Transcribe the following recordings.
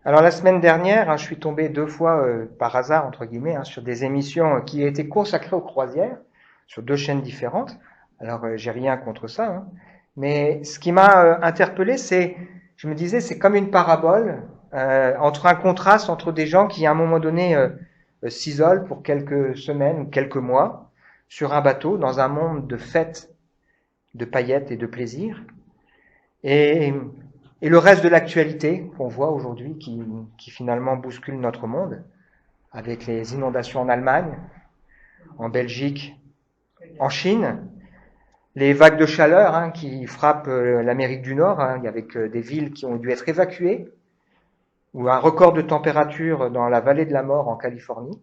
Alors la semaine dernière, je suis tombé 2 fois par hasard, entre guillemets, sur des émissions qui étaient consacrées aux croisières, sur 2 chaînes différentes. Alors j'ai rien contre ça, mais ce qui m'a interpellé, je me disais, c'est comme une parabole entre un contraste entre des gens qui, à un moment donné, s'isolent pour quelques semaines ou quelques mois sur un bateau dans un monde de fêtes, de paillettes et de plaisirs, et, et le reste de l'actualité qu'on voit aujourd'hui qui finalement bouscule notre monde, avec les inondations en Allemagne, en Belgique, en Chine, les vagues de chaleur qui frappent l'Amérique du Nord, avec des villes qui ont dû être évacuées, ou un record de température dans la vallée de la mort en Californie,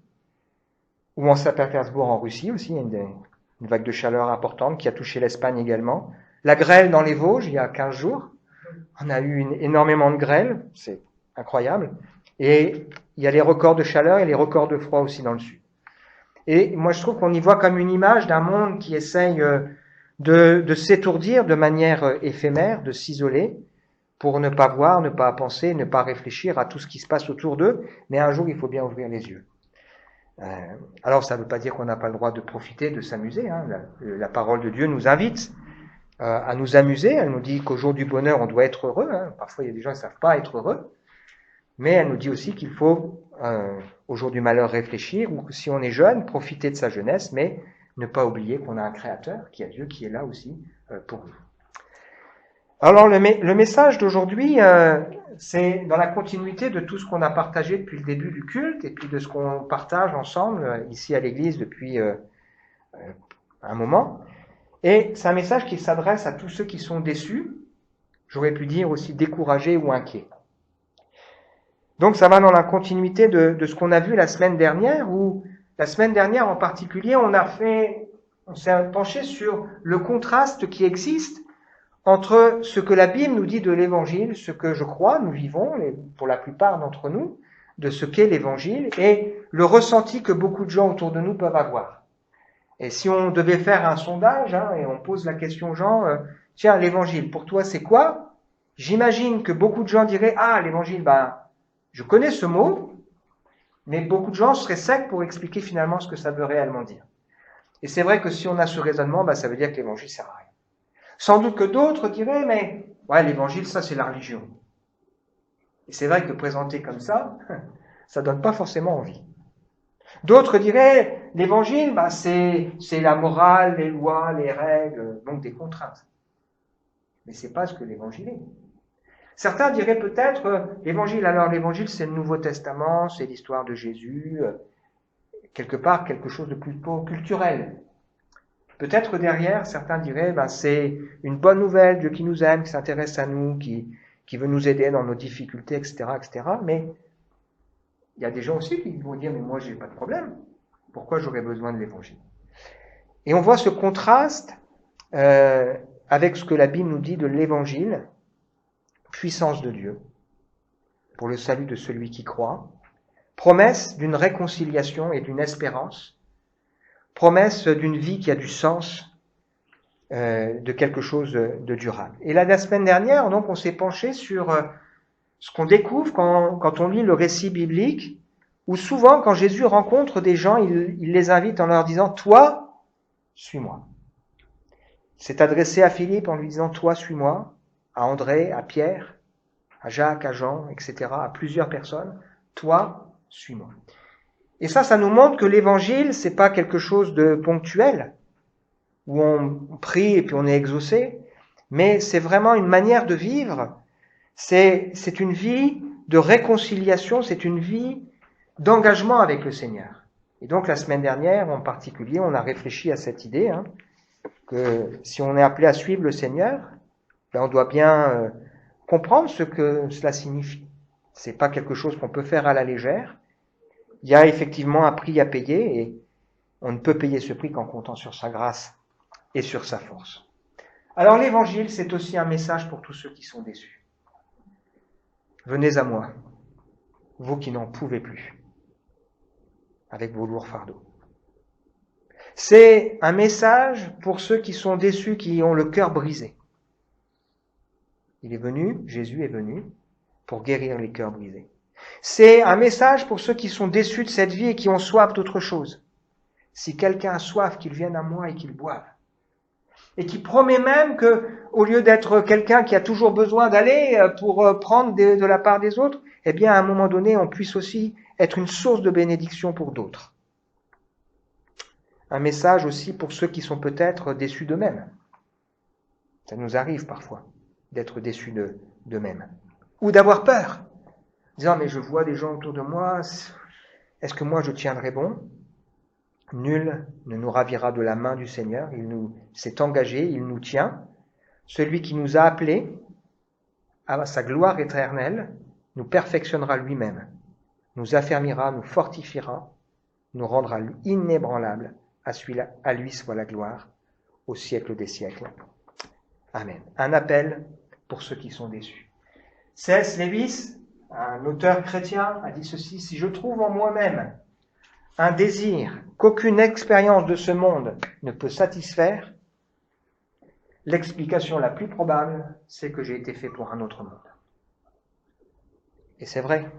ou en Saint-Pétersbourg en Russie aussi, une vague de chaleur importante qui a touché l'Espagne également. La grêle dans les Vosges il y a 15 jours, on a eu énormément de grêle, c'est incroyable. Et il y a les records de chaleur et les records de froid aussi dans le sud. Et moi, je trouve qu'on y voit comme une image d'un monde qui essaye de s'étourdir de manière éphémère, de s'isoler, pour ne pas voir, ne pas penser, ne pas réfléchir à tout ce qui se passe autour d'eux. Mais un jour, il faut bien ouvrir les yeux. Alors, ça ne veut pas dire qu'on n'a pas le droit de profiter, de s'amuser. La parole de Dieu nous invite à nous amuser. Elle nous dit qu'au jour du bonheur, on doit être heureux. Parfois, il y a des gens qui ne savent pas être heureux. Mais elle nous dit aussi qu'il faut, au jour du malheur, réfléchir, ou si on est jeune, profiter de sa jeunesse, mais ne pas oublier qu'on a un Créateur, qui a Dieu, qui est là aussi pour nous. Alors, le message d'aujourd'hui, c'est dans la continuité de tout ce qu'on a partagé depuis le début du culte, et puis de ce qu'on partage ensemble ici à l'Église depuis un moment. Et c'est un message qui s'adresse à tous ceux qui sont déçus, j'aurais pu dire aussi découragés ou inquiets. Donc ça va dans la continuité de ce qu'on a vu la semaine dernière, où la semaine dernière en particulier, on s'est penché sur le contraste qui existe entre ce que la Bible nous dit de l'Évangile, ce que je crois, nous vivons, pour la plupart d'entre nous, de ce qu'est l'Évangile, et le ressenti que beaucoup de gens autour de nous peuvent avoir. Et si on devait faire un sondage, et on pose la question aux gens, tiens, l'Évangile, pour toi c'est quoi? J'imagine que beaucoup de gens diraient, l'Évangile, je connais ce mot, mais beaucoup de gens seraient secs pour expliquer finalement ce que ça veut réellement dire. Et c'est vrai que si on a ce raisonnement, ça veut dire que l'évangile sert à rien. Sans doute que d'autres diraient, mais l'évangile, ça c'est la religion. Et c'est vrai que présenté comme ça donne pas forcément envie. D'autres diraient, l'évangile, c'est la morale, les lois, les règles, donc des contraintes. Mais c'est pas ce que l'évangile est. Certains diraient peut-être, l'évangile c'est le Nouveau Testament, c'est l'histoire de Jésus, quelque part quelque chose de plutôt culturel. Peut-être derrière, certains diraient, c'est une bonne nouvelle, Dieu qui nous aime, qui s'intéresse à nous, qui veut nous aider dans nos difficultés, etc., etc. Mais il y a des gens aussi qui vont dire, mais moi j'ai pas de problème, pourquoi j'aurais besoin de l'évangile? Et on voit ce contraste avec ce que la Bible nous dit de l'évangile, puissance de Dieu, pour le salut de celui qui croit, promesse d'une réconciliation et d'une espérance, promesse d'une vie qui a du sens, de quelque chose de durable. Et la semaine dernière, donc, on s'est penché sur ce qu'on découvre quand on lit le récit biblique, où souvent, quand Jésus rencontre des gens, il les invite en leur disant « Toi, suis-moi ». Il s'est adressé à Philippe en lui disant « Toi, suis-moi », à André, à Pierre, à Jacques, à Jean, etc., à plusieurs personnes. « Toi, suis-moi ». Et ça nous montre que l'évangile, c'est pas quelque chose de ponctuel, où on prie et puis on est exaucé, mais c'est vraiment une manière de vivre. C'est une vie de réconciliation, c'est une vie d'engagement avec le Seigneur. Et donc la semaine dernière, en particulier, on a réfléchi à cette idée, que si on est appelé à suivre le Seigneur, on doit bien comprendre ce que cela signifie. C'est pas quelque chose qu'on peut faire à la légère. Il y a effectivement un prix à payer et on ne peut payer ce prix qu'en comptant sur sa grâce et sur sa force. Alors l'évangile, c'est aussi un message pour tous ceux qui sont déçus. Venez à moi, vous qui n'en pouvez plus, avec vos lourds fardeaux. C'est un message pour ceux qui sont déçus, qui ont le cœur brisé. Il est venu, Jésus est venu, pour guérir les cœurs brisés. C'est un message pour ceux qui sont déçus de cette vie et qui ont soif d'autre chose. Si quelqu'un a soif, qu'il vienne à moi et qu'il boive. Et qui promet même que, au lieu d'être quelqu'un qui a toujours besoin d'aller pour prendre de la part des autres, eh bien, à un moment donné, on puisse aussi être une source de bénédiction pour d'autres. Un message aussi pour ceux qui sont peut-être déçus d'eux-mêmes. Ça nous arrive parfois d'être déçus d'eux-mêmes. Ou d'avoir peur. Disant, mais je vois des gens autour de moi, est-ce que moi je tiendrai bon? Nul ne nous ravira de la main du Seigneur, il s'est engagé, il nous tient. Celui qui nous a appelés à sa gloire éternelle nous perfectionnera lui-même, nous affermira, nous fortifiera, nous rendra inébranlables. À lui soit la gloire au siècle des siècles. Amen. Un appel pour ceux qui sont déçus. C.S. Lewis, un auteur chrétien, a dit ceci: si je trouve en moi-même un désir qu'aucune expérience de ce monde ne peut satisfaire, l'explication la plus probable, c'est que j'ai été fait pour un autre monde. Et c'est vrai,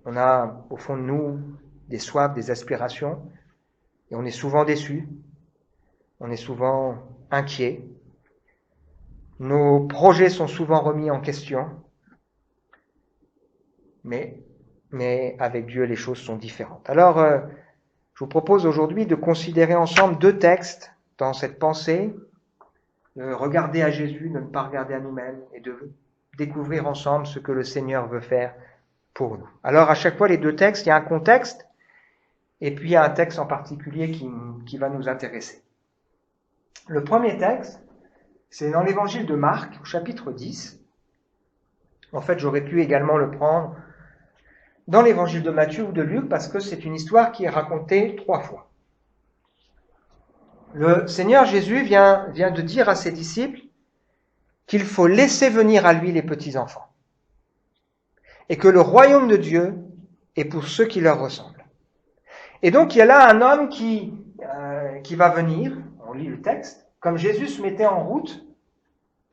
on a au fond de nous des soifs, des aspirations, et on est souvent déçus, on est souvent inquiets, nos projets sont souvent remis en question, mais avec Dieu, les choses sont différentes. Alors, je vous propose aujourd'hui de considérer ensemble 2 textes dans cette pensée, de regarder à Jésus, de ne pas regarder à nous-mêmes, et de découvrir ensemble ce que le Seigneur veut faire pour nous. Alors, à chaque fois, les 2 textes, il y a un contexte, et puis il y a un texte en particulier qui va nous intéresser. Le premier texte, c'est dans l'évangile de Marc, au chapitre 10. En fait, j'aurais pu également le prendre dans l'évangile de Matthieu ou de Luc, parce que c'est une histoire qui est racontée 3 fois. Le Seigneur Jésus vient de dire à ses disciples qu'il faut laisser venir à lui les petits-enfants, et que le royaume de Dieu est pour ceux qui leur ressemblent. Et donc, il y a là un homme qui va venir, on lit le texte, comme Jésus se mettait en route,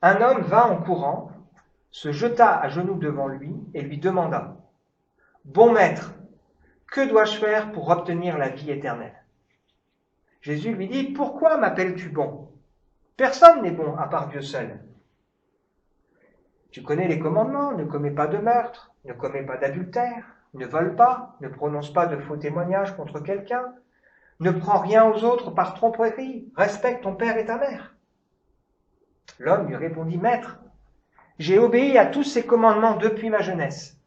un homme vint en courant, se jeta à genoux devant lui et lui demanda: « Bon maître, que dois-je faire pour obtenir la vie éternelle ?» Jésus lui dit: « Pourquoi m'appelles-tu bon? Personne n'est bon à part Dieu seul. Tu connais les commandements: ne commets pas de meurtre, ne commets pas d'adultère, ne vole pas, ne prononce pas de faux témoignages contre quelqu'un, ne prends rien aux autres par tromperie, respecte ton père et ta mère. » L'homme lui répondit: « Maître, j'ai obéi à tous ces commandements depuis ma jeunesse. »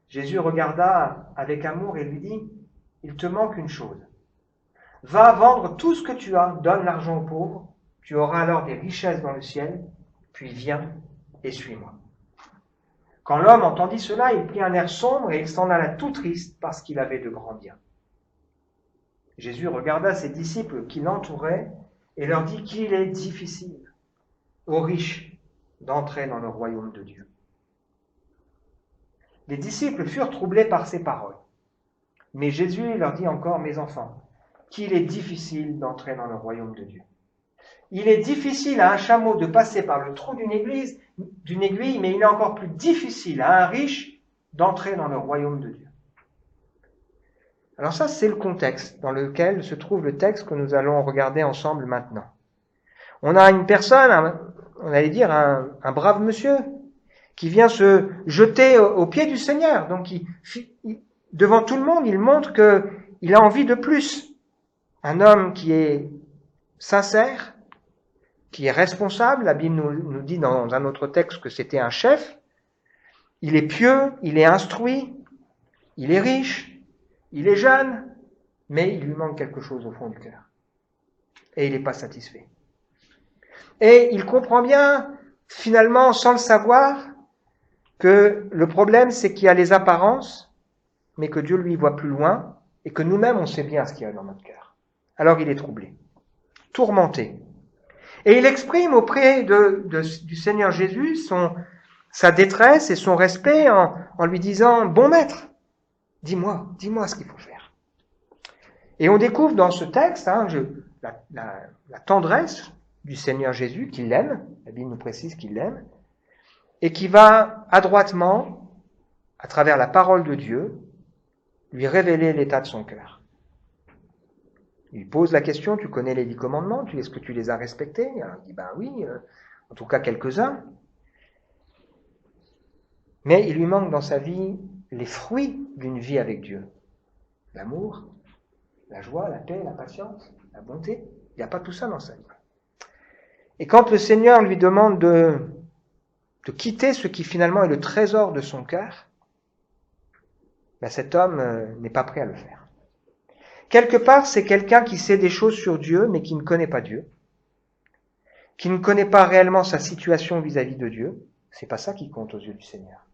Jésus regarda avec amour et lui dit: « Il te manque une chose. Va vendre tout ce que tu as, donne l'argent aux pauvres, tu auras alors des richesses dans le ciel, puis viens et suis-moi. » Quand l'homme entendit cela, il prit un air sombre et il s'en alla tout triste parce qu'il avait de grands biens. Jésus regarda ses disciples qui l'entouraient et leur dit qu'il est difficile aux riches d'entrer dans le royaume de Dieu. Les disciples furent troublés par ces paroles. Mais Jésus leur dit encore: « Mes enfants, qu'il est difficile d'entrer dans le royaume de Dieu. Il est difficile à un chameau de passer par le trou d'une aiguille, mais il est encore plus difficile à un riche d'entrer dans le royaume de Dieu. » Alors ça, c'est le contexte dans lequel se trouve le texte que nous allons regarder ensemble maintenant. On a une personne, on allait dire un brave monsieur, qui vient se jeter aux pieds du Seigneur. Donc, devant tout le monde, il montre qu'il a envie de plus. Un homme qui est sincère, qui est responsable. La Bible nous dit dans un autre texte que c'était un chef. Il est pieux, il est instruit, il est riche, il est jeune, mais il lui manque quelque chose au fond du cœur. Et il n'est pas satisfait. Et il comprend bien, finalement, sans le savoir, que le problème, c'est qu'il y a les apparences, mais que Dieu, lui, voit plus loin, et que nous-mêmes, on sait bien ce qu'il y a dans notre cœur. Alors il est troublé, tourmenté. Et il exprime auprès du Seigneur Jésus sa détresse et son respect en lui disant: « Bon maître, dis-moi ce qu'il faut faire. » Et on découvre dans ce texte la tendresse du Seigneur Jésus, qui l'aime, la Bible nous précise qu'il l'aime, et qui va adroitement à travers la parole de Dieu, lui révéler l'état de son cœur. Il lui pose la question, tu connais les 10 commandements, est-ce que tu les as respectés? Alors, il dit, ben oui, en tout cas quelques-uns. Mais il lui manque dans sa vie les fruits d'une vie avec Dieu. L'amour, la joie, la paix, la patience, la bonté. Il n'y a pas tout ça dans sa vie. Et quand le Seigneur lui demande de quitter ce qui finalement est le trésor de son cœur, ben cet homme n'est pas prêt à le faire. Quelque part, c'est quelqu'un qui sait des choses sur Dieu, mais qui ne connaît pas Dieu, qui ne connaît pas réellement sa situation vis-à-vis de Dieu. C'est pas ça qui compte aux yeux du Seigneur.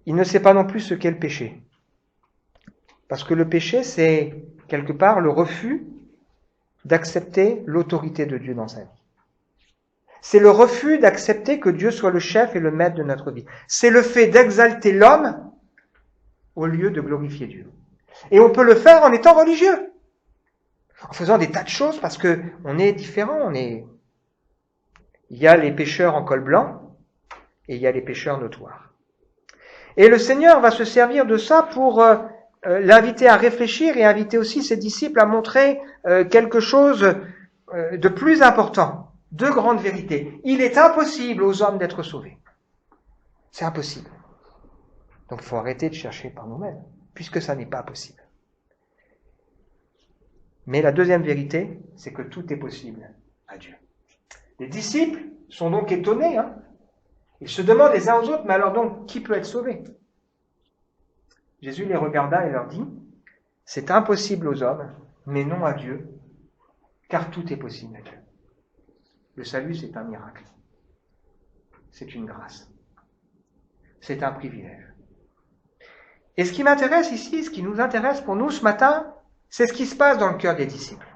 Il ne sait pas non plus ce qu'est le péché. Parce que le péché, c'est quelque part le refus d'accepter l'autorité de Dieu dans sa vie. C'est le refus d'accepter que Dieu soit le chef et le maître de notre vie. C'est le fait d'exalter l'homme au lieu de glorifier Dieu. Et on peut le faire en étant religieux, en faisant des tas de choses parce que on est différent. Il y a les pécheurs en col blanc et il y a les pécheurs notoires. Et le Seigneur va se servir de ça pour l'inviter à réfléchir et inviter aussi ses disciples à montrer quelque chose de plus important, de grandes vérités. Il est impossible aux hommes d'être sauvés. C'est impossible. Donc il faut arrêter de chercher par nous-mêmes, puisque ça n'est pas possible. Mais la deuxième vérité, c'est que tout est possible à Dieu. Les disciples sont donc étonnés. Ils se demandent les uns aux autres, mais alors donc, qui peut être sauvé? Jésus les regarda et leur dit, c'est impossible aux hommes, mais non à Dieu, car tout est possible à Dieu. Le salut, c'est un miracle. C'est une grâce. C'est un privilège. Et ce qui m'intéresse ici, ce qui nous intéresse pour nous ce matin, c'est ce qui se passe dans le cœur des disciples.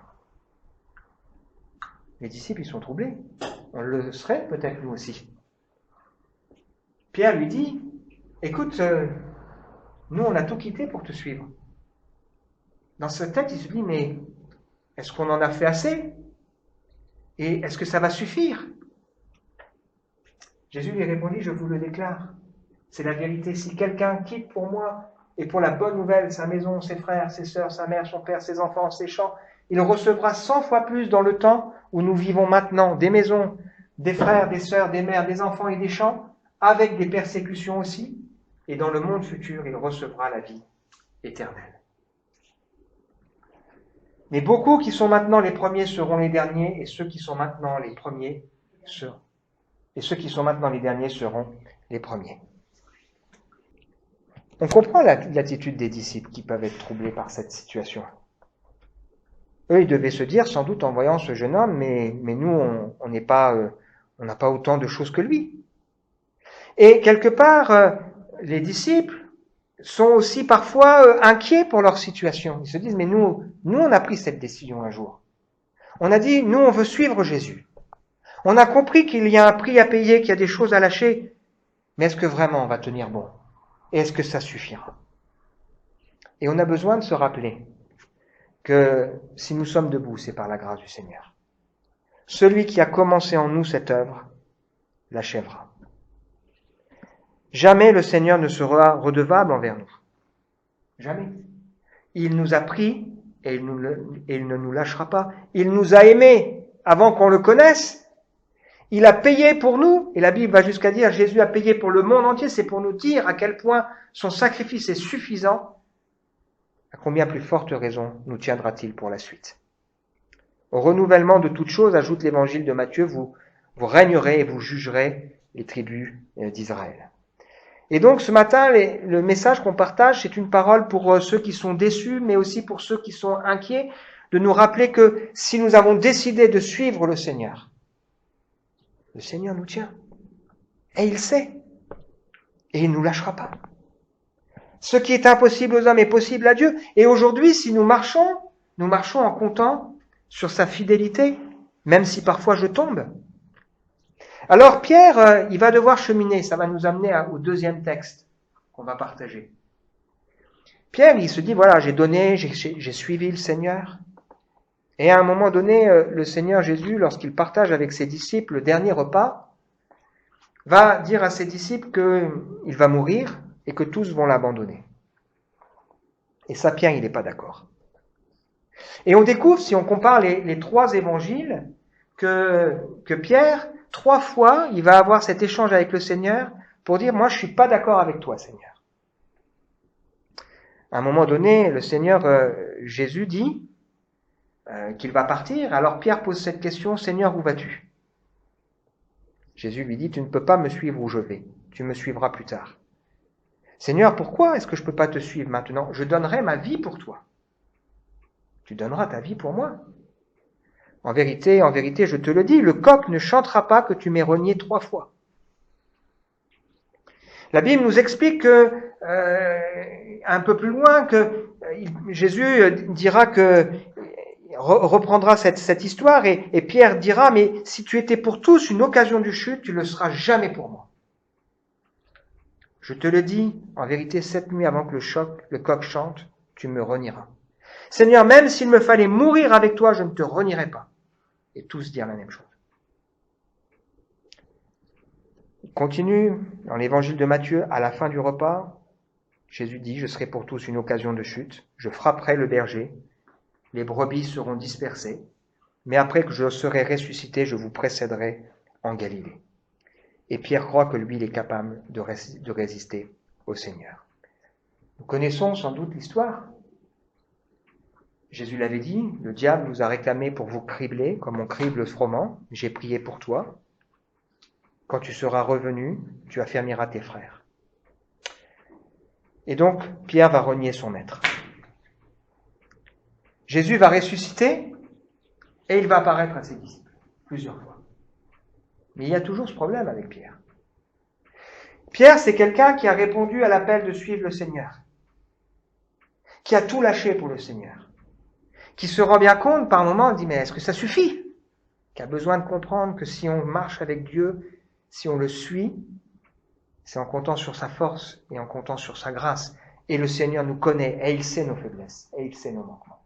Les disciples, ils sont troublés. On le serait peut-être nous aussi. Pierre lui dit, écoute, nous on a tout quitté pour te suivre. Dans sa tête, il se dit, mais est-ce qu'on en a fait assez? Et est-ce que ça va suffire? Jésus lui répondit, je vous le déclare, c'est la vérité. Si quelqu'un quitte pour moi et pour la bonne nouvelle sa maison, ses frères, ses sœurs, sa mère, son père, ses enfants, ses champs, il recevra 100 fois plus dans le temps où nous vivons maintenant, des maisons, des frères, des sœurs, des mères, des enfants et des champs, avec des persécutions aussi, et dans le monde futur, il recevra la vie éternelle. Mais beaucoup qui sont maintenant les premiers seront les derniers, et ceux qui sont maintenant les premiers seront. Et ceux qui sont maintenant les derniers seront les premiers. On comprend l'attitude des disciples qui peuvent être troublés par cette situation. Eux, ils devaient se dire, sans doute en voyant ce jeune homme, mais nous, on n'a pas autant de choses que lui. Et quelque part, les disciples sont aussi parfois inquiets pour leur situation. Ils se disent, mais nous, on a pris cette décision un jour. On a dit, nous, on veut suivre Jésus. On a compris qu'il y a un prix à payer, qu'il y a des choses à lâcher. Mais est-ce que vraiment on va tenir bon? Et est-ce que ça suffira? Et on a besoin de se rappeler que si nous sommes debout, c'est par la grâce du Seigneur. Celui qui a commencé en nous cette œuvre l'achèvera. Jamais le Seigneur ne sera redevable envers nous. Jamais. Il nous a pris et il ne nous lâchera pas. Il nous a aimés avant qu'on le connaisse. Il a payé pour nous, et la Bible va jusqu'à dire Jésus a payé pour le monde entier. C'est pour nous dire à quel point son sacrifice est suffisant. À combien plus forte raison nous tiendra-t-il pour la suite? Au renouvellement de toutes choses, ajoute l'évangile de Matthieu, vous régnerez et vous jugerez les tribus d'Israël. Et donc ce matin, le message qu'on partage, c'est une parole pour ceux qui sont déçus, mais aussi pour ceux qui sont inquiets, de nous rappeler que si nous avons décidé de suivre le Seigneur nous tient. Et il sait. Et il ne nous lâchera pas. Ce qui est impossible aux hommes est possible à Dieu. Et aujourd'hui, si nous marchons en comptant sur sa fidélité, même si parfois je tombe. Alors Pierre, il va devoir cheminer. Ça va nous amener au deuxième texte qu'on va partager. Pierre, il se dit, voilà, j'ai donné, j'ai suivi le Seigneur. Et à un moment donné, le Seigneur Jésus, lorsqu'il partage avec ses disciples le dernier repas, va dire à ses disciples qu'il va mourir et que tous vont l'abandonner. Et ça, Pierre, il n'est pas d'accord. Et on découvre, si on compare les trois évangiles, que Pierre, 3 fois, il va avoir cet échange avec le Seigneur pour dire, moi, je suis pas d'accord avec toi, Seigneur. À un moment donné, le Seigneur, Jésus dit qu'il va partir. Alors Pierre pose cette question, Seigneur, où vas-tu? Jésus lui dit, tu ne peux pas me suivre où je vais. Tu me suivras plus tard. Seigneur, pourquoi est-ce que je ne peux pas te suivre maintenant? Je donnerai ma vie pour toi. Tu donneras ta vie pour moi. En vérité, je te le dis, le coq ne chantera pas que tu m'aies renié 3 fois. La Bible nous explique un peu plus loin que Jésus dira que reprendra cette histoire et Pierre dira, mais si tu étais pour tous une occasion de chute, tu ne le seras jamais pour moi. Je te le dis, en vérité, cette nuit avant que le coq chante, tu me renieras. Seigneur, même s'il me fallait mourir avec toi, je ne te renierai pas. Et tous dirent la même chose. Il continue dans l'évangile de Matthieu, à la fin du repas, Jésus dit, je serai pour tous une occasion de chute, je frapperai le berger, les brebis seront dispersées, mais après que je serai ressuscité, je vous précéderai en Galilée. Et Pierre croit que lui, il est capable de résister au Seigneur. Nous connaissons sans doute l'histoire. Jésus l'avait dit, le diable vous a réclamé pour vous cribler, comme on crible le froment. J'ai prié pour toi. Quand tu seras revenu, tu affermiras tes frères. Et donc, Pierre va renier son maître. Jésus va ressusciter et il va apparaître à ses disciples plusieurs fois. Mais il y a toujours ce problème avec Pierre. Pierre, c'est quelqu'un qui a répondu à l'appel de suivre le Seigneur, qui a tout lâché pour le Seigneur, qui se rend bien compte par moments, il dit, mais est-ce que ça suffit? Qui a besoin de comprendre que si on marche avec Dieu, si on le suit, c'est en comptant sur sa force et en comptant sur sa grâce. Et le Seigneur nous connaît et il sait nos faiblesses et il sait nos manquements.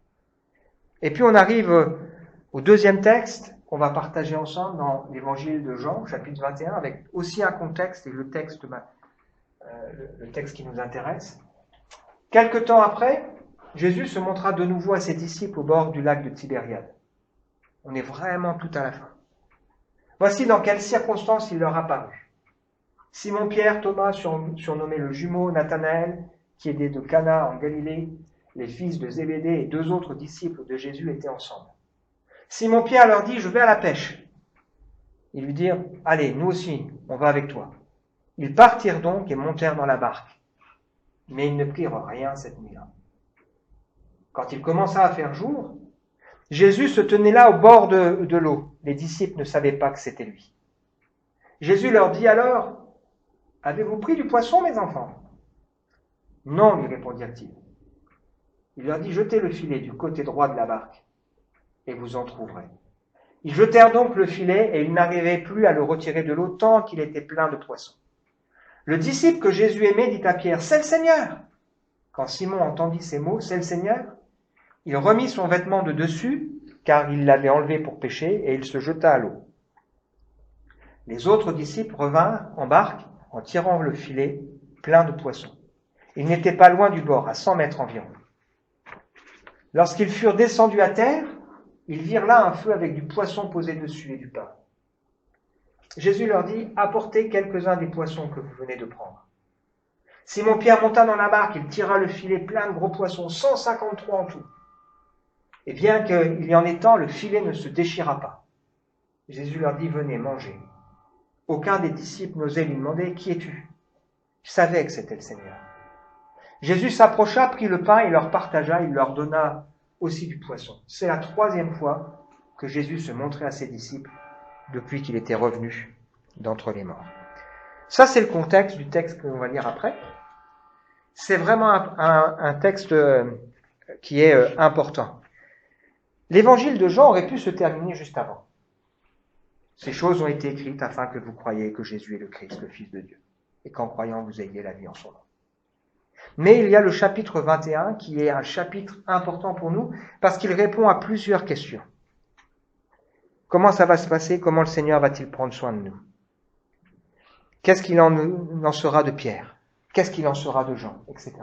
Et puis on arrive au deuxième texte qu'on va partager ensemble dans l'évangile de Jean, chapitre 21, avec aussi un contexte et le texte qui nous intéresse. Quelque temps après, Jésus se montra de nouveau à ses disciples au bord du lac de Tibériade. On est vraiment tout à la fin. Voici dans quelles circonstances il leur apparut. Simon-Pierre, Thomas, surnommé le jumeau, Nathanaël, qui est né de Cana en Galilée, les fils de Zébédée et 2 autres disciples de Jésus étaient ensemble. Simon-Pierre leur dit, je vais à la pêche. Ils lui dirent, allez, nous aussi, on va avec toi. Ils partirent donc et montèrent dans la barque. Mais ils ne prirent rien cette nuit-là. Quand il commença à faire jour, Jésus se tenait là au bord de l'eau. Les disciples ne savaient pas que c'était lui. Jésus leur dit alors, avez-vous pris du poisson, mes enfants? Non, lui répondirent-ils. Il leur dit, jetez le filet du côté droit de la barque, et vous en trouverez. Ils jetèrent donc le filet, et ils n'arrivaient plus à le retirer de l'eau tant qu'il était plein de poissons. Le disciple que Jésus aimait dit à Pierre, c'est le Seigneur. Quand Simon entendit ces mots, c'est le Seigneur, il remit son vêtement de dessus, car il l'avait enlevé pour pêcher, et il se jeta à l'eau. Les autres disciples revinrent en barque en tirant le filet plein de poissons. Ils n'étaient pas loin du bord, à 100 mètres environ. Lorsqu'ils furent descendus à terre, ils virent là un feu avec du poisson posé dessus et du pain. Jésus leur dit, apportez quelques-uns des poissons que vous venez de prendre. Simon-Pierre monta dans la barque, il tira le filet plein de gros poissons, 153 en tout. Et bien qu'il y en ait tant, le filet ne se déchira pas. Jésus leur dit, venez, mangez. Aucun des disciples n'osait lui demander, qui es-tu? Il savait que c'était le Seigneur. Jésus s'approcha, prit le pain et leur partagea, il leur donna aussi du poisson. C'est la 3e fois que Jésus se montrait à ses disciples depuis qu'il était revenu d'entre les morts. Ça, c'est le contexte du texte que l'on va lire après. C'est vraiment un texte qui est important. L'évangile de Jean aurait pu se terminer juste avant. Ces choses ont été écrites afin que vous croyiez que Jésus est le Christ, le Fils de Dieu, et qu'en croyant vous ayez la vie en son nom. Mais il y a le chapitre 21 qui est un chapitre important pour nous parce qu'il répond à plusieurs questions. Comment ça va se passer? Comment le Seigneur va-t-il prendre soin de nous? Qu'est-ce qu'il en sera de Pierre? Qu'est-ce qu'il en sera de Jean? Etc.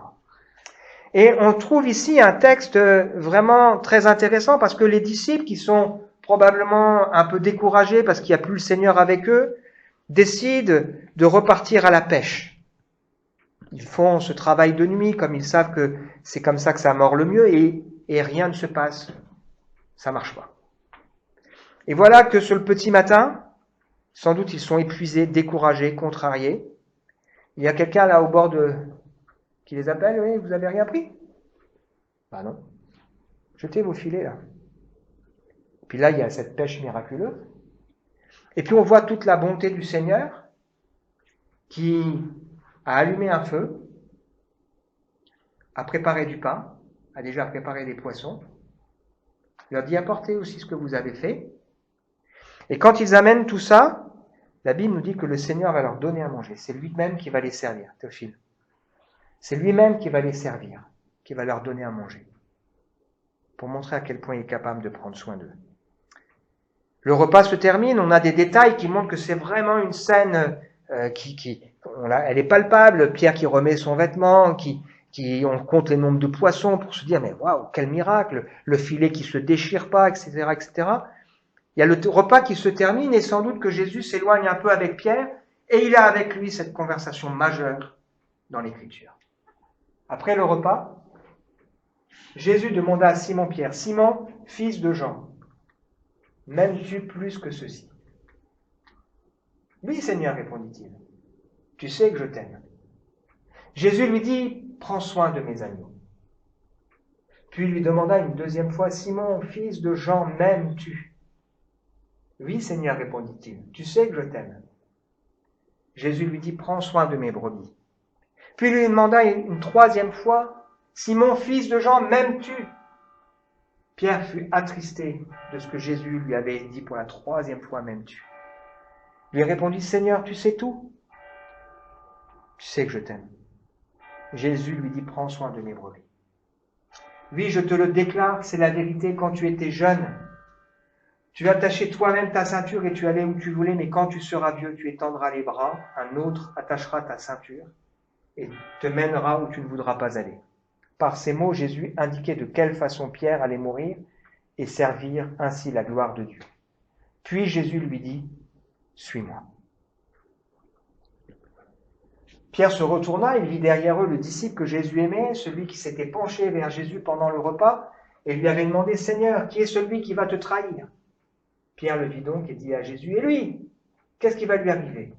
Et on trouve ici un texte vraiment très intéressant parce que les disciples qui sont probablement un peu découragés parce qu'il n'y a plus le Seigneur avec eux, décident de repartir à la pêche. Ils font ce travail de nuit comme ils savent que c'est comme ça que ça mord le mieux et rien ne se passe. Ça marche pas. Et voilà que sur le petit matin, sans doute ils sont épuisés, découragés, contrariés. Il y a quelqu'un là au bord qui les appelle, oui, vous avez rien pris? Ben non. Jetez vos filets là. Puis là, il y a cette pêche miraculeuse. Et puis on voit toute la bonté du Seigneur qui a allumé un feu, a préparé du pain, a déjà préparé des poissons, il leur dit apportez aussi ce que vous avez fait. Et quand ils amènent tout ça, la Bible nous dit que le Seigneur va leur donner à manger. C'est lui-même qui va les servir, Théophile. C'est lui-même qui va les servir, qui va leur donner à manger, pour montrer à quel point il est capable de prendre soin d'eux. Le repas se termine, on a des détails qui montrent que c'est vraiment une scène elle est palpable. Pierre qui remet son vêtement, on compte les nombres de poissons pour se dire mais waouh, quel miracle, le filet qui se déchire pas, etc., etc. Il y a le repas qui se termine et sans doute que Jésus s'éloigne un peu avec Pierre et il a avec lui cette conversation majeure dans l'Écriture. Après le repas, Jésus demanda à Simon-Pierre, Simon, fils de Jean, m'aimes-tu plus que ceci? Oui, Seigneur, répondit-il. Tu sais que je t'aime. Jésus lui dit, prends soin de mes agneaux. Puis il lui demanda une deuxième fois, Simon, fils de Jean, m'aimes-tu? Oui, Seigneur, répondit-il. Tu sais que je t'aime. Jésus lui dit, prends soin de mes brebis. Puis il lui demanda une troisième fois, Simon, fils de Jean, m'aimes-tu? Pierre fut attristé de ce que Jésus lui avait dit pour la troisième fois, m'aimes-tu? Il lui répondit, Seigneur, tu sais tout. Tu sais que je t'aime. Jésus lui dit, prends soin de mes brebis. Oui, je te le déclare, c'est la vérité, quand tu étais jeune, tu attachais toi-même ta ceinture et tu allais où tu voulais, mais quand tu seras vieux, tu étendras les bras, un autre attachera ta ceinture et te mènera où tu ne voudras pas aller. Par ces mots, Jésus indiquait de quelle façon Pierre allait mourir et servir ainsi la gloire de Dieu. Puis Jésus lui dit, suis-moi. Pierre se retourna, il vit derrière eux le disciple que Jésus aimait, celui qui s'était penché vers Jésus pendant le repas, et lui avait demandé, Seigneur, qui est celui qui va te trahir? Pierre le vit donc et dit à Jésus, et lui, qu'est-ce qui va lui arriver?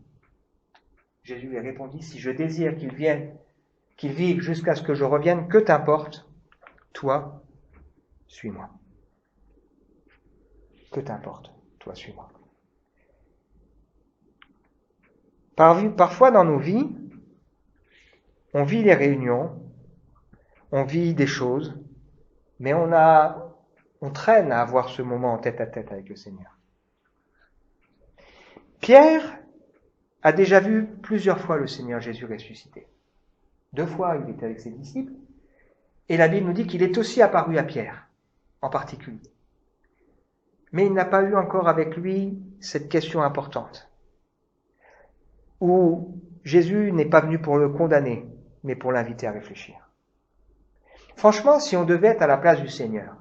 Jésus lui répondit, si je désire qu'il vive jusqu'à ce que je revienne, que t'importe? Toi, suis-moi. Que t'importe? Toi, suis-moi. Parfois dans nos vies, on vit les réunions, on vit des choses, mais on traîne à avoir ce moment en tête à tête avec le Seigneur. Pierre a déjà vu plusieurs fois le Seigneur Jésus ressuscité. 2 fois, il était avec ses disciples, et la Bible nous dit qu'il est aussi apparu à Pierre, en particulier. Mais il n'a pas eu encore avec lui cette question importante, où Jésus n'est pas venu pour le condamner, mais pour l'inviter à réfléchir. Franchement, si on devait être à la place du Seigneur,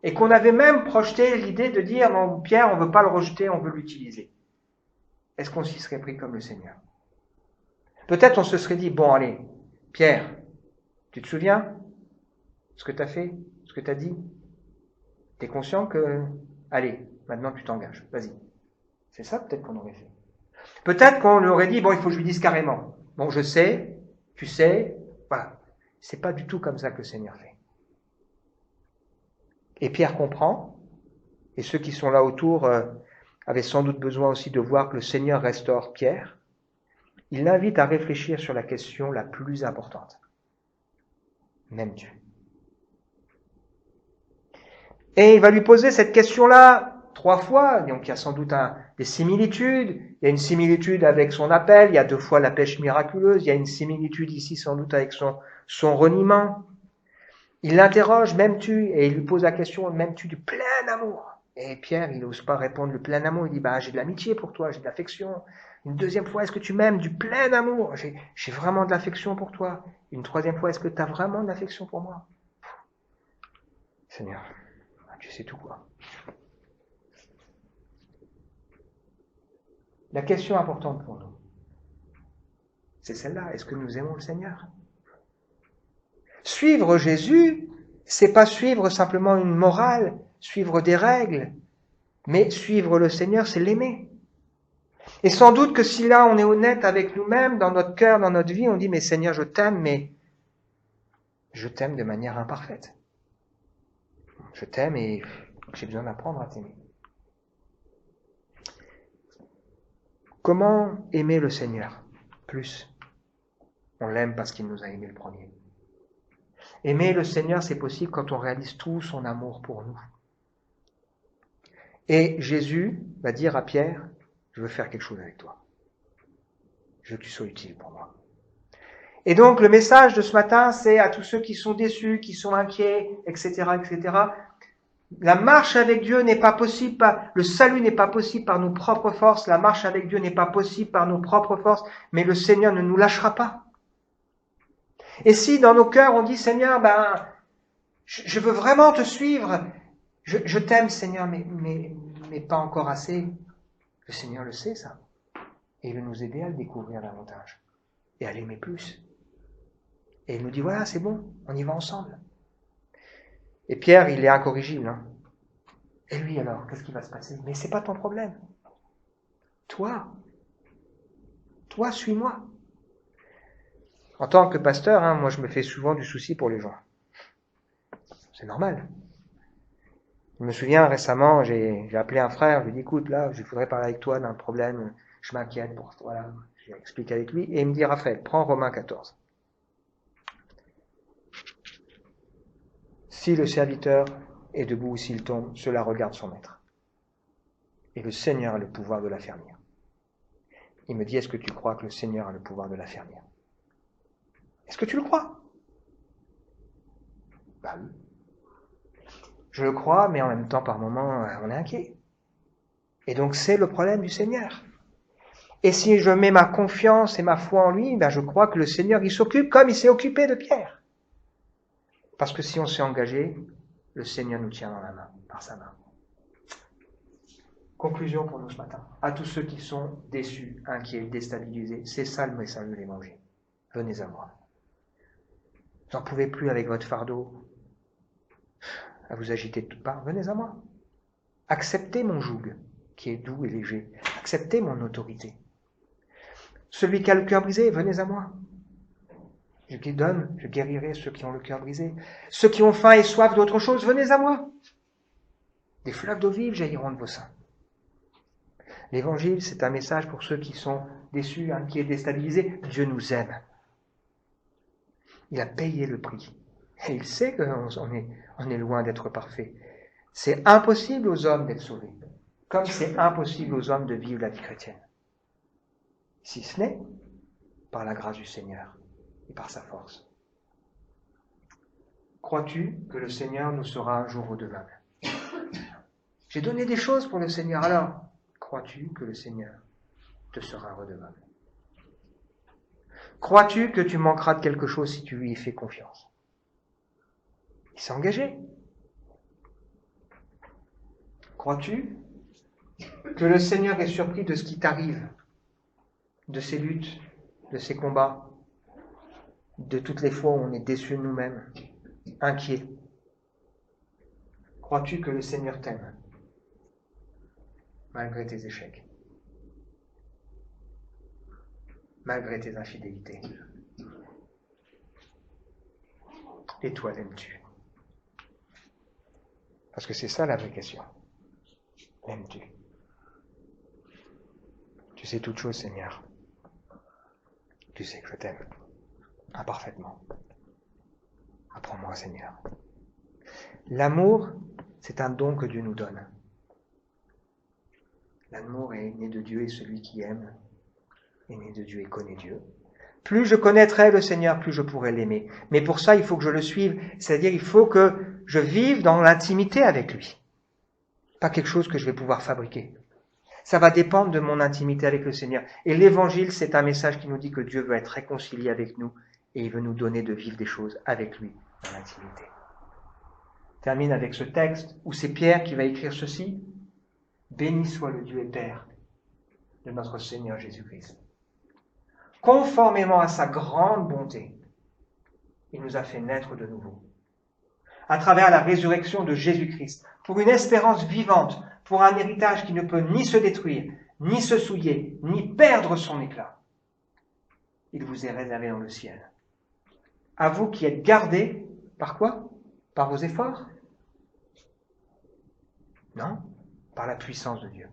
et qu'on avait même projeté l'idée de dire, non, Pierre, on ne veut pas le rejeter, on veut l'utiliser, est-ce qu'on s'y serait pris comme le Seigneur? Peut-être on se serait dit, bon, allez, Pierre, tu te souviens ce que tu as fait, ce que tu as dit? Tu es conscient que, allez, maintenant tu t'engages, vas-y. C'est ça peut-être qu'on aurait fait. Peut-être qu'on lui aurait dit, bon, il faut que je lui dise carrément. Bon, je sais, tu sais, voilà. C'est pas du tout comme ça que le Seigneur fait. Et Pierre comprend, et ceux qui sont là autour avaient sans doute besoin aussi de voir que le Seigneur restaure Pierre. Il l'invite à réfléchir sur la question la plus importante. M'aimes-tu? Et il va lui poser cette question-là 3 fois. Donc il y a sans doute des similitudes. Il y a une similitude avec son appel. Il y a 2 fois la pêche miraculeuse. Il y a une similitude ici sans doute avec son reniement. Il l'interroge, m'aimes-tu? Et il lui pose la question, m'aimes-tu du plein amour? Et Pierre, il n'ose pas répondre le plein amour. Il dit, j'ai de l'amitié pour toi, j'ai de l'affection. Une deuxième fois, est-ce que tu m'aimes du plein amour? J'ai vraiment de l'affection pour toi. Une troisième fois, est-ce que tu as vraiment de l'affection pour moi? Seigneur, tu sais tout quoi. La question importante pour nous, c'est celle-là. Est-ce que nous aimons le Seigneur? Suivre Jésus, c'est pas suivre simplement une morale, suivre des règles, mais suivre le Seigneur, c'est l'aimer. Et sans doute que si là on est honnête avec nous-mêmes, dans notre cœur, dans notre vie, on dit mais Seigneur, je t'aime, mais je t'aime de manière imparfaite. Je t'aime et j'ai besoin d'apprendre à t'aimer. Comment aimer le Seigneur plus? On l'aime parce qu'il nous a aimés le premier. Aimer le Seigneur, c'est possible quand on réalise tout son amour pour nous. Et Jésus va dire à Pierre, je veux faire quelque chose avec toi. Je veux que tu sois utile pour moi. Et donc le message de ce matin, c'est à tous ceux qui sont déçus, qui sont inquiets, etc., etc. La marche avec Dieu n'est pas possible, le salut n'est pas possible par nos propres forces, la marche avec Dieu n'est pas possible par nos propres forces, mais le Seigneur ne nous lâchera pas. Et si dans nos cœurs on dit Seigneur, je veux vraiment te suivre, je t'aime Seigneur, mais pas encore assez, le Seigneur le sait ça, et il veut nous aider à le découvrir davantage, et à l'aimer plus. Et il nous dit voilà, c'est bon, on y va ensemble. Et Pierre, il est incorrigible. Hein. Et lui alors, qu'est-ce qui va se passer? Mais c'est pas ton problème. Toi, suis-moi. En tant que pasteur, moi je me fais souvent du souci pour les gens. C'est normal. Je me souviens récemment, j'ai appelé un frère, je lui ai dit écoute là, je voudrais parler avec toi d'un problème, je m'inquiète pour toi. Voilà. J'ai expliqué avec lui et il me dit Raphaël, prends Romains 14. Si le serviteur est debout ou s'il tombe, cela regarde son maître. Et le Seigneur a le pouvoir de l'affermir. Il me dit, est-ce que tu crois que le Seigneur a le pouvoir de l'affermir? Est-ce que tu le crois? Ben oui. Je le crois, mais en même temps, par moments, on est inquiet. Et donc, c'est le problème du Seigneur. Et si je mets ma confiance et ma foi en lui, je crois que le Seigneur, il s'occupe comme il s'est occupé de Pierre. Parce que si on s'est engagé, le Seigneur nous tient dans la main, par sa main. Conclusion pour nous ce matin. À tous ceux qui sont déçus, inquiets, déstabilisés, c'est ça le message de l'Évangile. Venez à moi. Vous n'en pouvez plus avec votre fardeau, à vous agiter de toutes parts. Venez à moi. Acceptez mon joug, qui est doux et léger. Acceptez mon autorité. Celui qui a le cœur brisé, venez à moi. Je guérirai ceux qui ont le cœur brisé. Ceux qui ont faim et soif d'autre chose, venez à moi. Des fleuves d'eau vive jailliront de vos seins. L'évangile, c'est un message pour ceux qui sont déçus, inquiets, déstabilisés. Dieu nous aime. Il a payé le prix. Et il sait qu'on est loin d'être parfait. C'est impossible aux hommes d'être sauvés. Comme c'est impossible aux hommes de vivre la vie chrétienne. Si ce n'est par la grâce du Seigneur et par sa force. Crois-tu que le Seigneur nous sera un jour redevable? J'ai donné des choses pour le Seigneur, alors crois-tu que le Seigneur te sera redevable? Crois-tu que tu manqueras de quelque chose si tu lui y fais confiance? Il s'est engagé. Crois-tu que le Seigneur est surpris de ce qui t'arrive, de ses luttes, de ses combats, de toutes les fois où on est déçu de nous-mêmes, inquiet? Crois-tu que le Seigneur t'aime, malgré tes échecs, malgré tes infidélités? Et toi, l'aimes-tu? Parce que c'est ça la vraie question. L'aimes-tu? Tu sais toutes choses, Seigneur. Tu sais que je t'aime imparfaitement. Apprends-moi, Seigneur. L'amour, c'est un don que Dieu nous donne. L'amour est né de Dieu et celui qui aime est né de Dieu et connaît Dieu. Plus je connaîtrai le Seigneur, plus je pourrai l'aimer. Mais pour ça, il faut que je le suive. C'est-à-dire, il faut que je vive dans l'intimité avec lui. Pas quelque chose que je vais pouvoir fabriquer. Ça va dépendre de mon intimité avec le Seigneur. Et l'Évangile, c'est un message qui nous dit que Dieu veut être réconcilié avec nous et il veut nous donner de vivre des choses avec lui dans l'intimité. Je termine avec ce texte où c'est Pierre qui va écrire ceci. Béni soit le Dieu et Père de notre Seigneur Jésus-Christ. Conformément à sa grande bonté, il nous a fait naître de nouveau. À travers la résurrection de Jésus-Christ, pour une espérance vivante, pour un héritage qui ne peut ni se détruire, ni se souiller, ni perdre son éclat. Il vous est réservé dans le ciel. À vous qui êtes gardés, par quoi? Par vos efforts? Non, par la puissance de Dieu.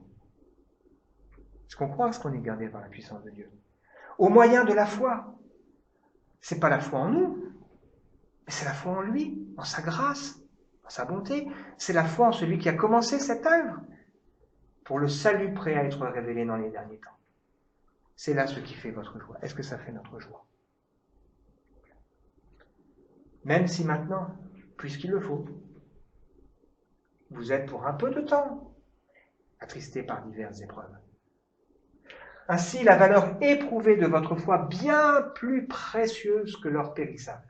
Est-ce qu'on croit qu'on est gardé par la puissance de Dieu? Au moyen de la foi. C'est pas la foi en nous, mais c'est la foi en lui, en sa grâce, en sa bonté. C'est la foi en celui qui a commencé cette œuvre pour le salut prêt à être révélé dans les derniers temps. C'est là ce qui fait votre joie. Est-ce que ça fait notre joie? Même si maintenant, puisqu'il le faut, vous êtes pour un peu de temps attristés par diverses épreuves. Ainsi, la valeur éprouvée de votre foi, bien plus précieuse que l'or périssable,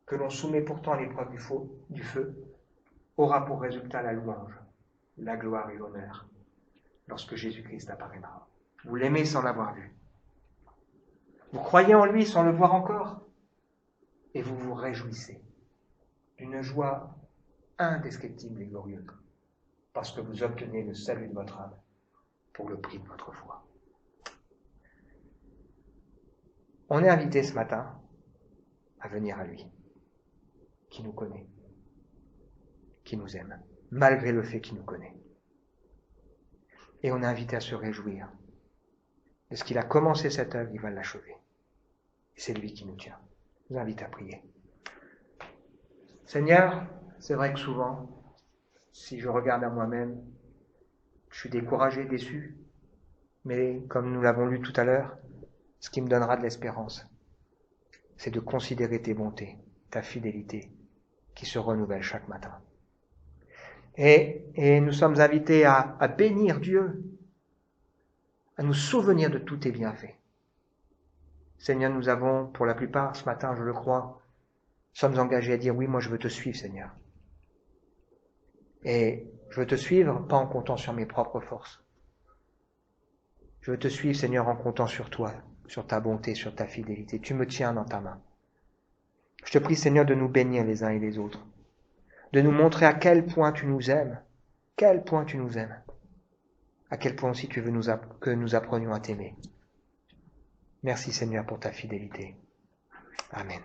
que l'on soumet pourtant à l'épreuve du feu, aura pour résultat la louange, la gloire et l'honneur lorsque Jésus-Christ apparaîtra. Vous l'aimez sans l'avoir vu. Vous croyez en lui sans le voir encore. Et vous vous réjouissez d'une joie indescriptible et glorieuse, parce que vous obtenez le salut de votre âme pour le prix de votre foi. On est invité ce matin à venir à lui, qui nous connaît, qui nous aime, malgré le fait qu'il nous connaît. Et on est invité à se réjouir de ce qu'il a commencé cette œuvre, il va l'achever. Et c'est lui qui nous tient. Je vous invite à prier. Seigneur, c'est vrai que souvent, si je regarde à moi-même, je suis découragé, déçu. Mais comme nous l'avons lu tout à l'heure, ce qui me donnera de l'espérance, c'est de considérer tes bontés, ta fidélité, qui se renouvelle chaque matin. Et nous sommes invités à bénir Dieu, à nous souvenir de tous tes bienfaits. Seigneur, nous avons, pour la plupart, ce matin, je le crois, sommes engagés à dire, oui, moi je veux te suivre, Seigneur. Et je veux te suivre, pas en comptant sur mes propres forces. Je veux te suivre, Seigneur, en comptant sur toi, sur ta bonté, sur ta fidélité. Tu me tiens dans ta main. Je te prie, Seigneur, de nous bénir les uns et les autres, de nous montrer à quel point tu nous aimes, à quel point aussi tu veux que nous apprenions à t'aimer. Merci, Seigneur, pour ta fidélité. Amen.